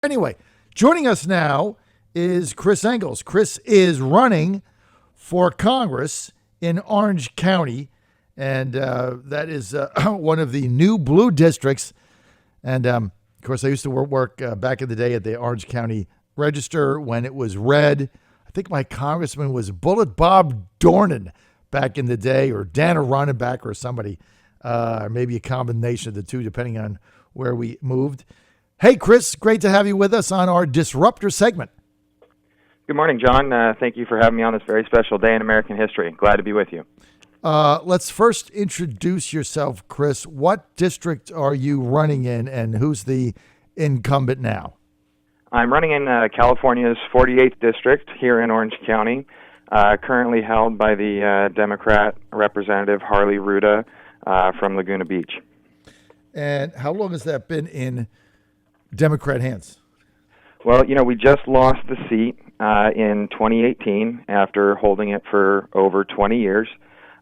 Anyway, joining us now is Chris Engels. Chris is running for Congress in Orange County, and that is one of the new blue districts. And, of course, I used to work back in the day at the Orange County Register when it was red. I think my congressman was Bullet Bob Dornan back in the day, or Dana Ronenbach or somebody, or maybe a combination of the two, depending on where we moved. Hey, Chris, great to have you with us on our Disruptor segment. Good morning, John. Thank you for having me on this very special day in American history. Glad to be with you. Let's first introduce yourself, Chris. What district are you running in, and who's the incumbent now? I'm running in California's 48th district here in Orange County, currently held by the Democrat Representative Harley Ruda from Laguna Beach. And how long has that been in Democrat hands? Well, we just lost the seat in 2018 after holding it for over 20 years.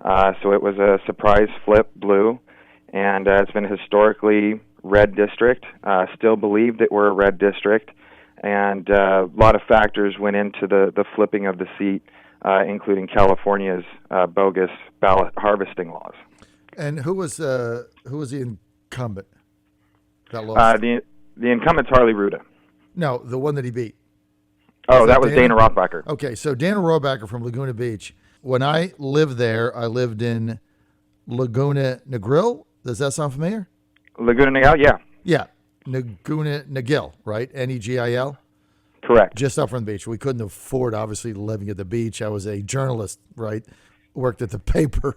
So it was a surprise flip blue, and it's been a historically red district. Still believe that we're a red district, and a lot of factors went into the flipping of the seat, including California's bogus ballot harvesting laws. And who was the incumbent that lost? The incumbent's Harley Ruda. No, the one that he beat. Oh, that was Dana Rothbacher. Okay, so Dana Rothbacher from Laguna Beach. When I lived there, I lived in Laguna Niguel. Does that sound familiar? Laguna Niguel, yeah. Yeah, Laguna Niguel, right? Negil? Correct. Just up from the beach. We couldn't afford, obviously, living at the beach. I was a journalist, right? Worked at the paper,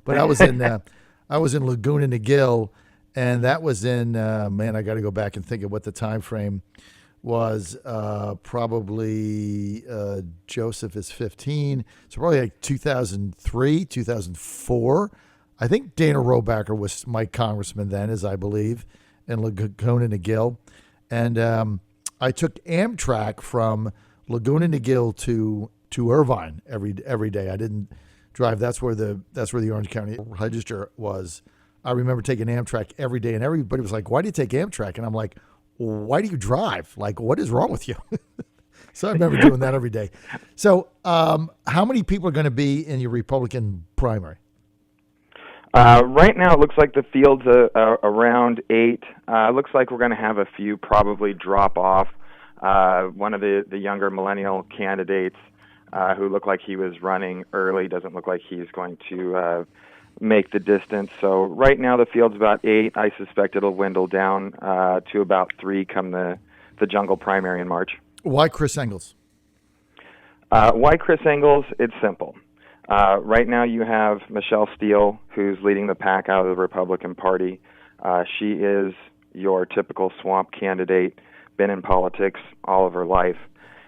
but I was in Laguna Niguel. And that was in, I got to go back and think of what the time frame was. Probably Joseph is 15. So probably like 2003, 2004. I think Dana Rothbacher was my congressman then, as I believe, in Laguna Niguel. And I took Amtrak from Laguna Niguel to Irvine every day. I didn't drive. That's where the Orange County Register was. I remember taking Amtrak every day, and everybody was like, "Why do you take Amtrak?" And I'm like, "Why do you drive? Like, what is wrong with you?" So I remember doing that every day. So how many people are going to be in your Republican primary? Right now, it looks like the field's around 8. Looks like we're going to have a few probably drop off. One of the younger millennial candidates who looked like he was running early doesn't look like he's going to make the distance. So right now the field's about 8. I suspect it'll dwindle down to about 3 come the jungle primary in March. Why Chris Engels? Why Chris Engels? It's simple. Right now you have Michelle Steele, who's leading the pack out of the Republican Party. She is your typical swamp candidate, been in politics all of her life.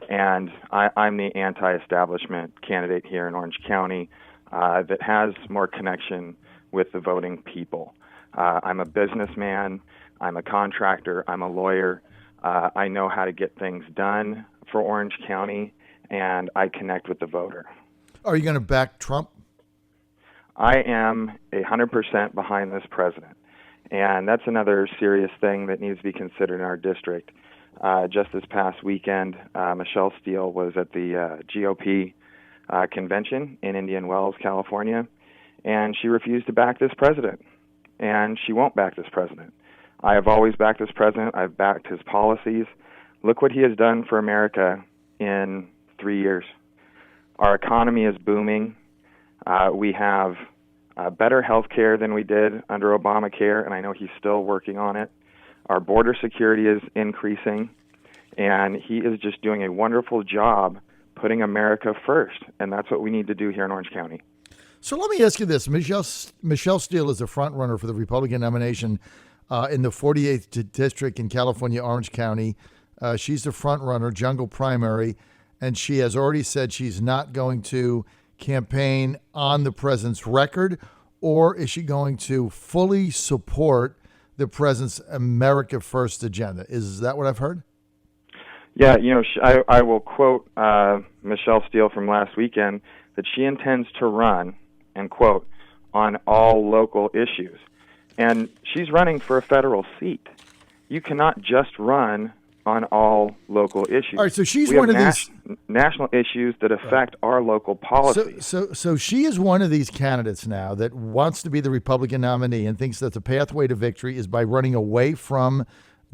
And I'm the anti-establishment candidate here in Orange County. That has more connection with the voting people. I'm a businessman, I'm a contractor, I'm a lawyer. I know how to get things done for Orange County, and I connect with the voter. Are you going to back Trump? I am 100% behind this president, and that's another serious thing that needs to be considered in our district. Just this past weekend, Michelle Steele was at the GOP convention in Indian Wells, California, and she refused to back this president, and she won't back this president. I have always backed this president. I've backed his policies. Look what he has done for America in 3 years. Our economy is booming. We have better health care than we did under Obamacare, and I know he's still working on it. Our border security is increasing, and he is just doing a wonderful job putting America first, and that's what we need to do here in Orange County. So let me ask you this. Michelle Steele is the front runner for the Republican nomination in the 48th district in California, Orange County. She's the front runner, jungle primary, and she has already said she's not going to campaign on the president's record, or is she going to fully support the president's America First agenda? Is that what I've heard? Yeah, I will quote Michelle Steele from last weekend that she intends to run, and quote, on all local issues. And she's running for a federal seat. You cannot just run on all local issues. All right, so she's we one have of these national issues that affect our local policies. So she is one of these candidates now that wants to be the Republican nominee and thinks that the pathway to victory is by running away from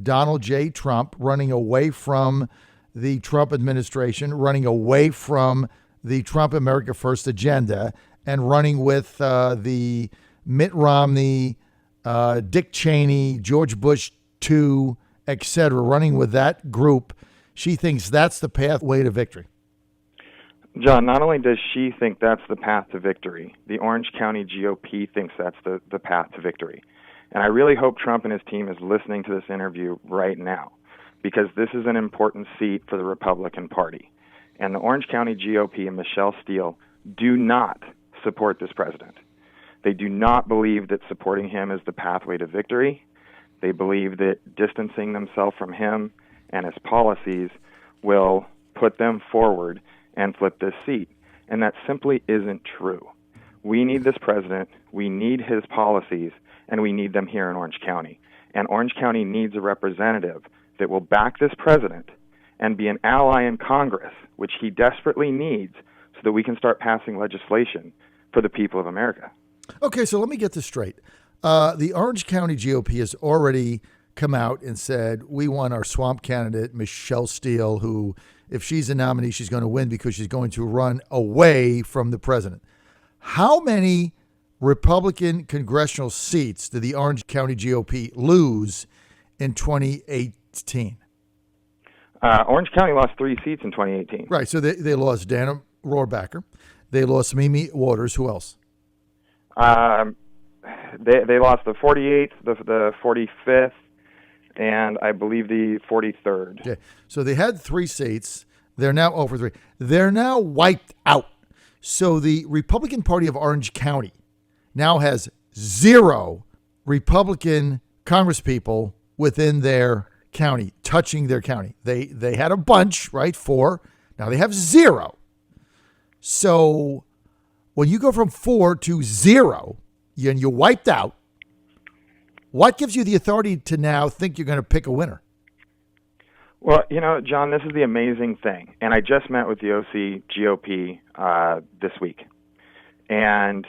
Donald J. Trump, running away from the Trump administration, running away from the Trump America First agenda, and running with the Mitt Romney, Dick Cheney, George Bush II, et cetera, running with that group. She thinks that's the pathway to victory. John, not only does she think that's the path to victory, the Orange County GOP thinks that's the path to victory. And I really hope Trump and his team is listening to this interview right now, because this is an important seat for the Republican Party. And the Orange County GOP and Michelle Steele do not support this president. They do not believe that supporting him is the pathway to victory. They believe that distancing themselves from him and his policies will put them forward and flip this seat. And that simply isn't true. We need this president, we need his policies, and we need them here in Orange County. And Orange County needs a representative that will back this president and be an ally in Congress, which he desperately needs so that we can start passing legislation for the people of America. Okay, so let me get this straight. The Orange County GOP has already come out and said, we want our swamp candidate, Michelle Steele, who, if she's a nominee, she's going to win because she's going to run away from the president. How many Republican congressional seats did the Orange County GOP lose in 2018? Orange County lost 3 seats in 2018. Right, so they lost Dana Rohrabacher. They lost Mimi Waters. Who else? They lost the 48th, the 45th, and I believe the 43rd. Okay. So they had 3 seats. They're now 0 for 3. They're now wiped out. So the Republican Party of Orange County now has 0 Republican congresspeople within their county, touching their county. They had a bunch, right? 4. Now they have 0. So when you go from 4 to 0 and you're wiped out, what gives you the authority to now think you're going to pick a winner? Well, John, this is the amazing thing. And I just met with the OC GOP this week. And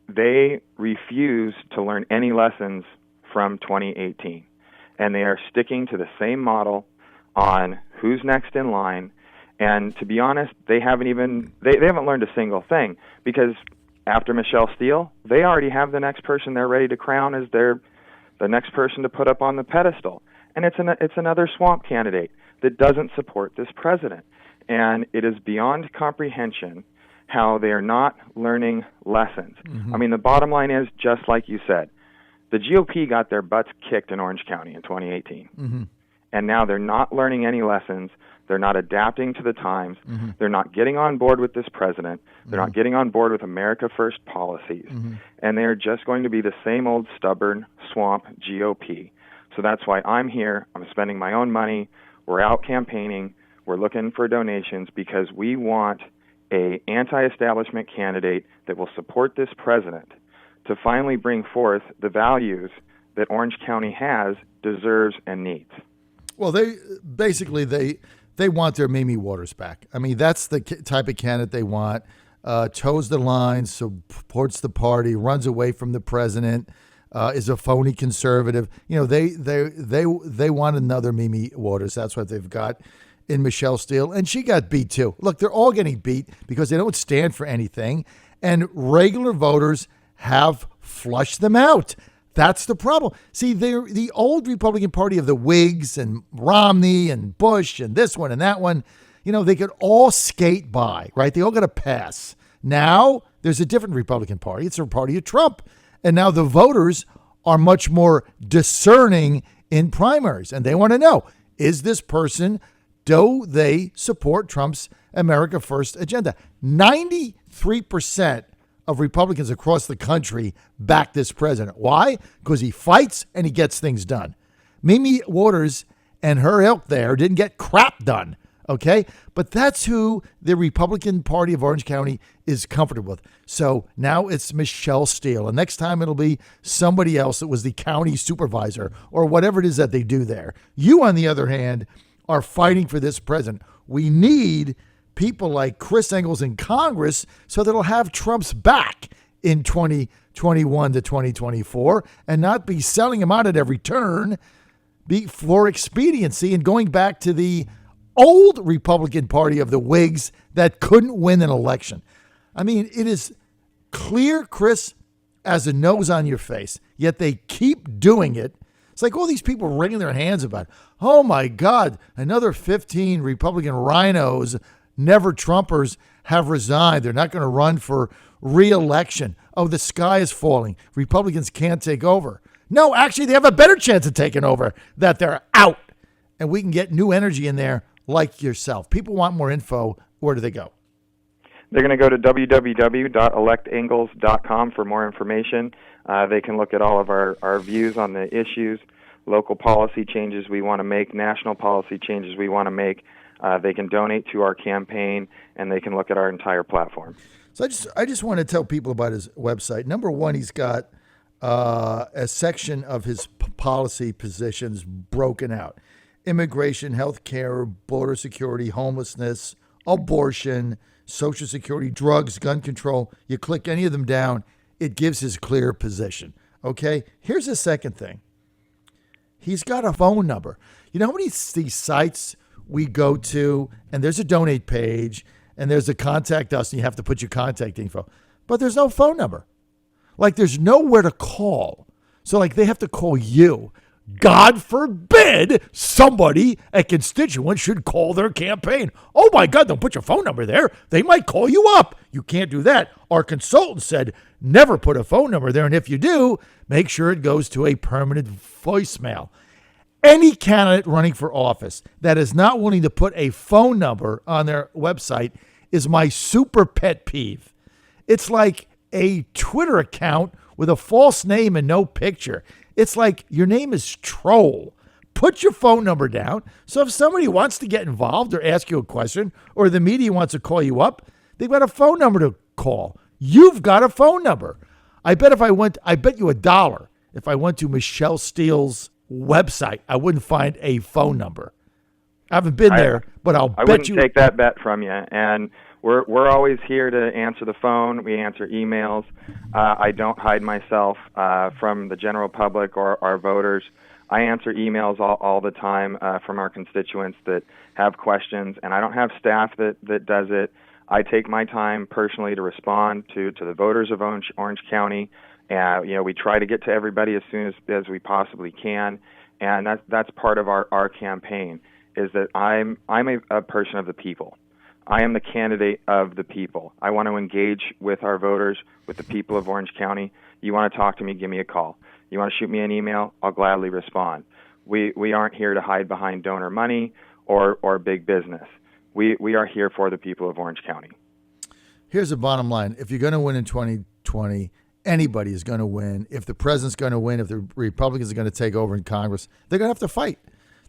they refuse to learn any lessons from 2018. And they are sticking to the same model on who's next in line. And to be honest, they haven't learned a single thing, because after Michelle Steele, they already have the next person they're ready to crown as the next person to put up on the pedestal. And it's another swamp candidate that doesn't support this president. And it is beyond comprehension how they are not learning lessons. Mm-hmm. I mean, the bottom line is, just like you said, the GOP got their butts kicked in Orange County in 2018. Mm-hmm. And now they're not learning any lessons. They're not adapting to the times. Mm-hmm. They're not getting on board with this president. They're not getting on board with America First policies. Mm-hmm. And they're just going to be the same old stubborn swamp GOP. So that's why I'm here. I'm spending my own money. We're out campaigning. We're looking for donations because we want an anti-establishment candidate that will support this president to finally bring forth the values that Orange County has, deserves, and needs. Well, they want their Mimi Waters back. I mean, that's the type of candidate they want. Toes the line, supports the party, runs away from the president, is a phony conservative. They want another Mimi Waters. That's what they've got in Michelle Steele, and she got beat too. Look, they're all getting beat because they don't stand for anything, and regular voters have flushed them out. That's the problem. See, they're the old Republican Party of the Whigs and Romney and Bush and this one and that one. They could all skate by, right? They all got a pass. Now there's a different Republican Party. It's a party of Trump. And now the voters are much more discerning in primaries. And they want to know, is this person, do they support Trump's America First agenda? 93% of Republicans across the country back this president. Why? Because he fights and he gets things done. Mimi Waters and her ilk there didn't get crap done, okay? But that's who the Republican Party of Orange County is comfortable with. So now it's Michelle Steele, and next time it'll be somebody else that was the county supervisor or whatever it is that they do there. You, on the other hand, are fighting for this president. We need people like Chris Engels in Congress so that it'll have Trump's back in 2021 to 2024 and not be selling him out at every turn for expediency and going back to the old Republican Party of the Whigs that couldn't win an election. I mean, it is clear, Chris, as a nose on your face, yet they keep doing it. It's like all these people wringing their hands about, oh my God, another 15 Republican rhinos, never Trumpers, have resigned. They're not going to run for re-election. Oh, the sky is falling. Republicans can't take over. No, actually, they have a better chance of taking over, that they're out. And we can get new energy in there like yourself. People want more info. Where do they go? They're going to go to www.electengels.com for more information. They can look at all of our views on the issues, local policy changes we want to make, national policy changes we want to make. They can donate to our campaign, and they can look at our entire platform. So I just want to tell people about his website. Number one, he's got a section of his policy positions broken out: immigration, health care, border security, homelessness, abortion, Social Security, drugs, gun control. You click any of them down, it gives his clear position. Okay? Here's the second thing. He's got a phone number. You know how many these sites we go to, and there's a donate page, and there's a contact us, and you have to put your contact info. But there's no phone number. Like, there's nowhere to call. So, like, they have to call you. God forbid somebody, a constituent, should call their campaign. Oh, my God, don't put your phone number there. They might call you up. You can't do that. Our consultant said never put a phone number there. And if you do, make sure it goes to a permanent voicemail. Any candidate running for office that is not willing to put a phone number on their website is my super pet peeve. It's like a Twitter account with a false name and no picture. It's like your name is Troll. Put your phone number down. So if somebody wants to get involved or ask you a question, or the media wants to call you up, they've got a phone number to call. You've got a phone number. I bet you $1 if I went to Michelle Steele's website, I wouldn't find a phone number. I haven't been there, but I wouldn't take that bet from you. And we're always here to answer the phone. We answer emails. I don't hide myself from the general public or our voters. I answer emails all the time from our constituents that have questions, and I don't have staff that does it. I take my time personally to respond to the voters of Orange County. We try to get to everybody as soon as we possibly can, and that's part of our campaign, is that I'm a person of the people. I am the candidate of the people. I want to engage with our voters, with the people of Orange County. You want to talk to me, give me a call. You want to shoot me an email, I'll gladly respond. We aren't here to hide behind donor money or big business. We are here for the people of Orange County. Here's the bottom line. If you're going to win in 2020, anybody is going to win. If the president's going to win, if the Republicans are going to take over in Congress, they're going to have to fight.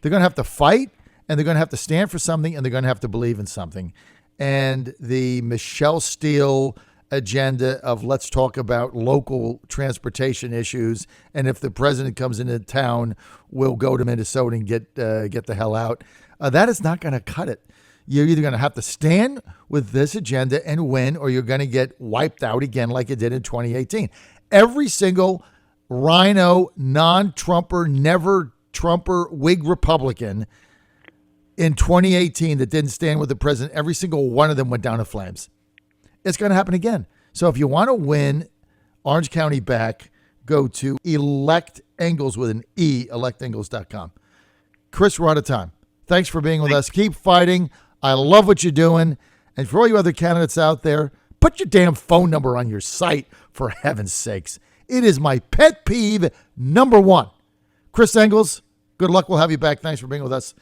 They're going to have to fight, and they're going to have to stand for something, and they're going to have to believe in something. And the Michelle Steele agenda of let's talk about local transportation issues, and if the president comes into town, we'll go to Minnesota and get the hell out. That is not going to cut it. You're either going to have to stand with this agenda and win, or you're going to get wiped out again like it did in 2018. Every single rhino, non-Trumper, never Trumper, Whig Republican in 2018 that didn't stand with the president, every single one of them went down in flames. It's going to happen again. So if you want to win Orange County back, go to elect Engels with an E, electengels.com. Chris, we're out of time. Thanks for being with us. Keep fighting. I love what you're doing. And for all you other candidates out there, put your damn phone number on your site, for heaven's sakes. It is my pet peeve number one. Chris Engels, good luck. We'll have you back. Thanks for being with us.